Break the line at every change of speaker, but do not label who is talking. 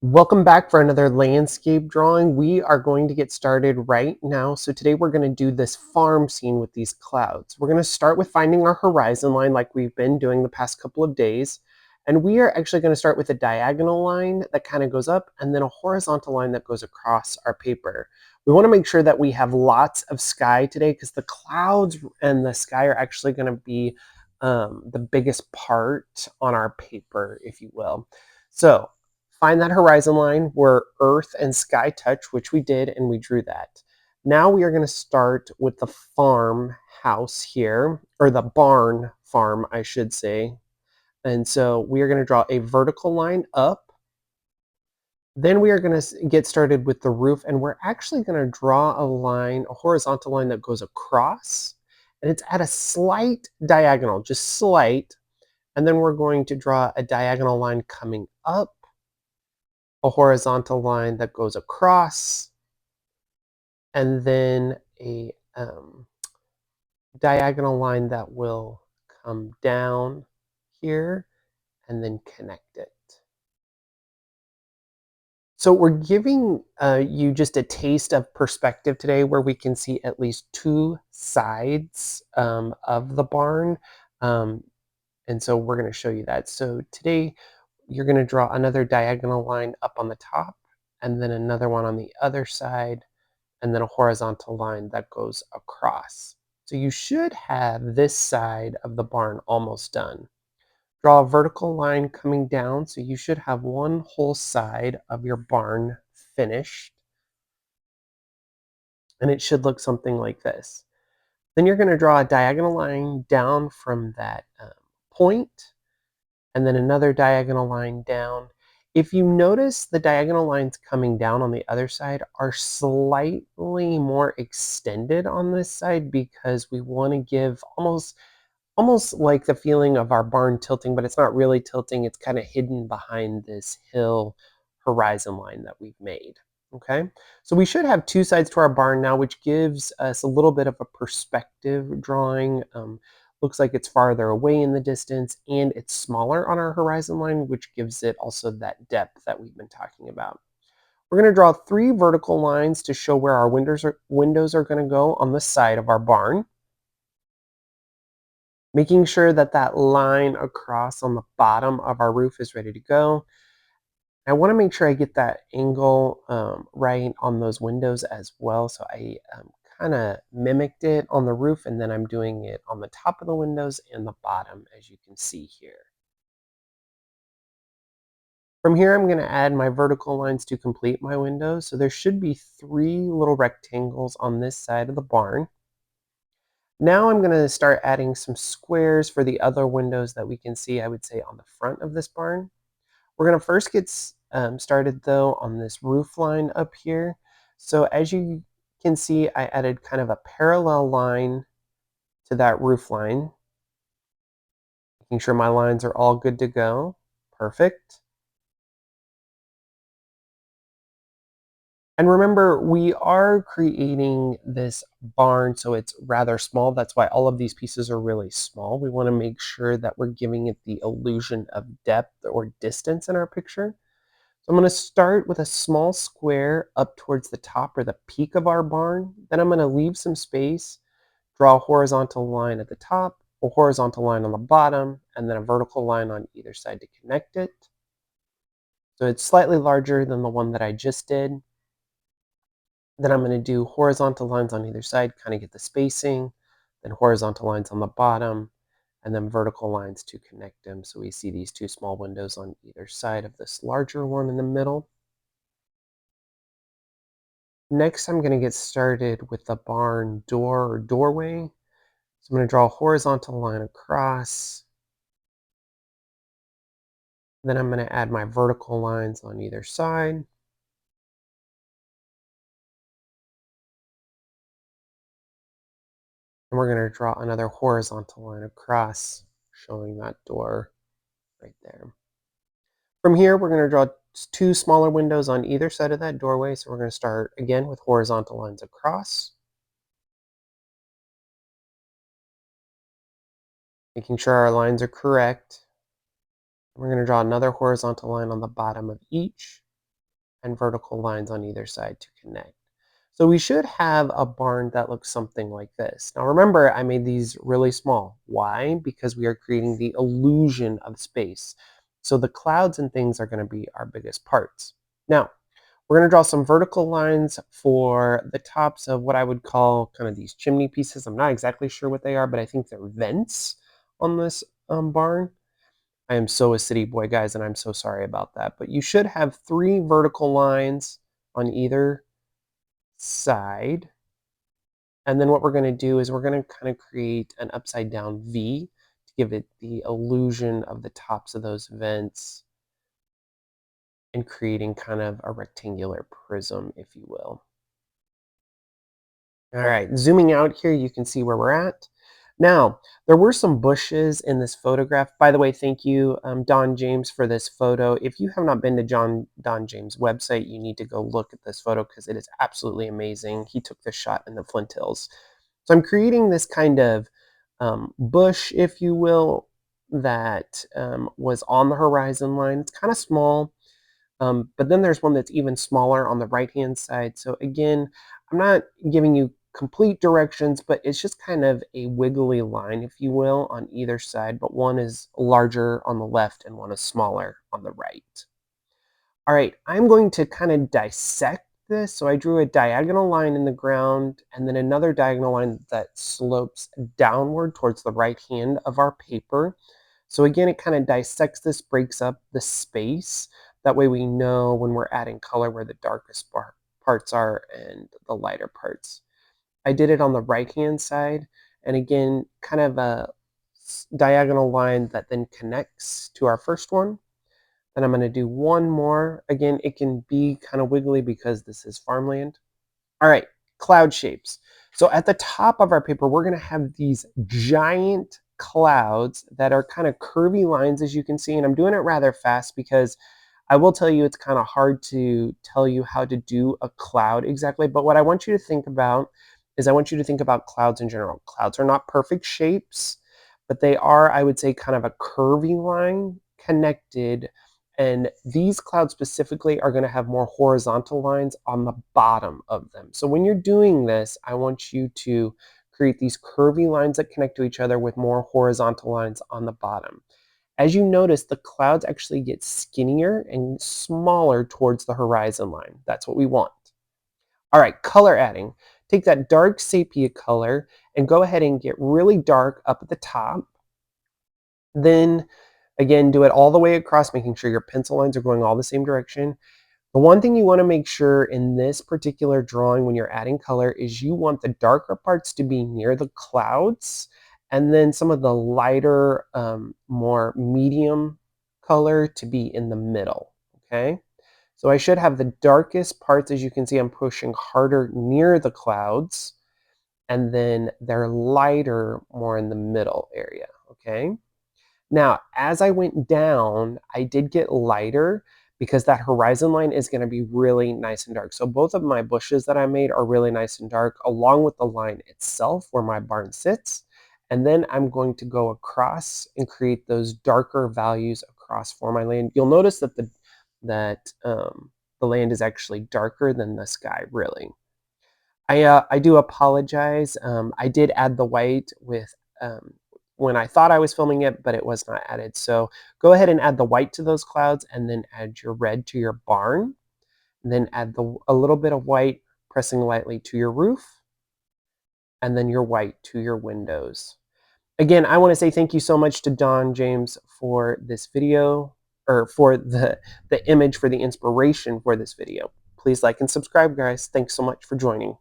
Welcome back for another landscape drawing. We are going to get started right now. So today we're going to do this farm scene with these clouds. We're going to start with finding our horizon line like we've been doing the past couple of days. And we are actually going to start with a diagonal line that kind of goes up and then a horizontal line that goes across our paper. We want to make sure that we have lots of sky today because the clouds and the sky are actually going to be the biggest part on our paper, if you will. So find that horizon line where earth and sky touch, which we did, and we drew that. Now we are going to start with the farm house here, or the barn farm, I should say. And so we are going to draw a vertical line up. Then we are going to get started with the roof, and we're actually going to draw a line, a horizontal line that goes across, and it's at a slight diagonal, just slight. And then we're going to draw a diagonal line coming up, a horizontal line that goes across, and then a diagonal line that will come down here and then connect it. So we're giving you just a taste of perspective today where we can see at least two sides of the barn. Um, and so we're going to show you that. So today you're going to draw another diagonal line up on the top and then another one on the other side and then a horizontal line that goes across. So you should have this side of the barn almost done. Draw a vertical line coming down, so you should have one whole side of your barn finished. And it should look something like this. Then you're going to draw a diagonal line down from that point, and then another diagonal line down. If you notice, the diagonal lines coming down on the other side are slightly more extended on this side because we want to give almost like the feeling of our barn tilting, but it's not really tilting. It's kind of hidden behind this hill horizon line that we've made. Okay, so we should have two sides to our barn now, which gives us a little bit of a perspective drawing. Looks like it's farther away in the distance and it's smaller on our horizon line, which gives it also that depth that we've been talking about. We're going to draw three vertical lines to show where our windows are going to go on the side of our barn. Making sure that that line across on the bottom of our roof is ready to go. I want to make sure I get that angle right on those windows as well. So I kind of mimicked it on the roof and then I'm doing it on the top of the windows and the bottom, as you can see here. From here, I'm going to add my vertical lines to complete my windows. So there should be three little rectangles on this side of the barn. Now I'm going to start adding some squares for the other windows that we can see, I would say, on the front of this barn. We're going to first get started, though, on this roof line up here. So as you can see, I added kind of a parallel line to that roof line, making sure my lines are all good to go. Perfect. And remember, we are creating this barn, so it's rather small. That's why all of these pieces are really small. We want to make sure that we're giving it the illusion of depth or distance in our picture. So I'm going to start with a small square up towards the top or the peak of our barn. Then I'm going to leave some space, draw a horizontal line at the top, a horizontal line on the bottom, and then a vertical line on either side to connect it. So it's slightly larger than the one that I just did. Then I'm going to do horizontal lines on either side, kind of get the spacing, then horizontal lines on the bottom, and then vertical lines to connect them. So we see these two small windows on either side of this larger one in the middle. Next, I'm going to get started with the barn door or doorway. So I'm going to draw a horizontal line across. Then I'm going to add my vertical lines on either side. And we're going to draw another horizontal line across, showing that door right there. From here, we're going to draw two smaller windows on either side of that doorway. So we're going to start again with horizontal lines across, making sure our lines are correct. We're going to draw another horizontal line on the bottom of each. and vertical lines on either side to connect. So we should have a barn that looks something like this. Now remember, I made these really small. Why? Because we are creating the illusion of space. So the clouds and things are going to be our biggest parts. Now, we're going to draw some vertical lines for the tops of what I would call kind of these chimney pieces. I'm not exactly sure what they are, but I think they're vents on this barn. I am so a city boy, guys, and I'm so sorry about that. But you should have 3 vertical lines on either side. And then what we're going to do is we're going to kind of create an upside down V to give it the illusion of the tops of those vents and creating kind of a rectangular prism, if you will. All right, zooming out here, you can see where we're at. Now, there were some bushes in this photograph. By the way, thank you, Don James, for this photo. If you have not been to Don James' website, you need to go look at this photo because it is absolutely amazing. He took this shot in the Flint Hills. So I'm creating this kind of bush, if you will, that was on the horizon line. It's kind of small. But then there's one that's even smaller on the right-hand side. So again, I'm not giving you complete directions, but it's just kind of a wiggly line, if you will, on either side. But one is larger on the left and one is smaller on the right. All right, I'm going to kind of dissect this. So I drew a diagonal line in the ground and then another diagonal line that slopes downward towards the right hand of our paper. So again, it kind of dissects this, breaks up the space. That way we know when we're adding color where the darkest parts are and the lighter parts. I did it on the right-hand side, and again, kind of a diagonal line that then connects to our first one. Then I'm going to do one more. Again, it can be kind of wiggly because this is farmland. All right, cloud shapes. So at the top of our paper, we're going to have these giant clouds that are kind of curvy lines, as you can see. And I'm doing it rather fast because I will tell you it's kind of hard to tell you how to do a cloud exactly. But what I want you to think about is I want you to think about clouds in general. Clouds are not perfect shapes, but they are, I would say, kind of a curvy line connected. And these clouds specifically are going to have more horizontal lines on the bottom of them. So when you're doing this, I want you to create these curvy lines that connect to each other with more horizontal lines on the bottom. As you notice, the clouds actually get skinnier and smaller towards the horizon line. That's what we want. All right, color adding. Take that dark sepia color and go ahead and get really dark up at the top. Then again, do it all the way across, making sure your pencil lines are going all the same direction. The one thing you want to make sure in this particular drawing when you're adding color is you want the darker parts to be near the clouds and then some of the lighter, more medium color to be in the middle, okay? So I should have the darkest parts, as you can see, I'm pushing harder near the clouds, and then they're lighter more in the middle area, okay? Now, as I went down, I did get lighter because that horizon line is going to be really nice and dark. So both of my bushes that I made are really nice and dark, along with the line itself where my barn sits. And then I'm going to go across and create those darker values across for my land. You'll notice that the land is actually darker than the sky, really. I do apologize. I did add the white with when I thought I was filming it, but it was not added. So go ahead and add the white to those clouds and then add your red to your barn. And then add a little bit of white, pressing lightly to your roof, and then your white to your windows. Again, I want to say thank you so much to Don James for this video, or for the image, for the inspiration for this video. Please like and subscribe, guys. Thanks so much for joining.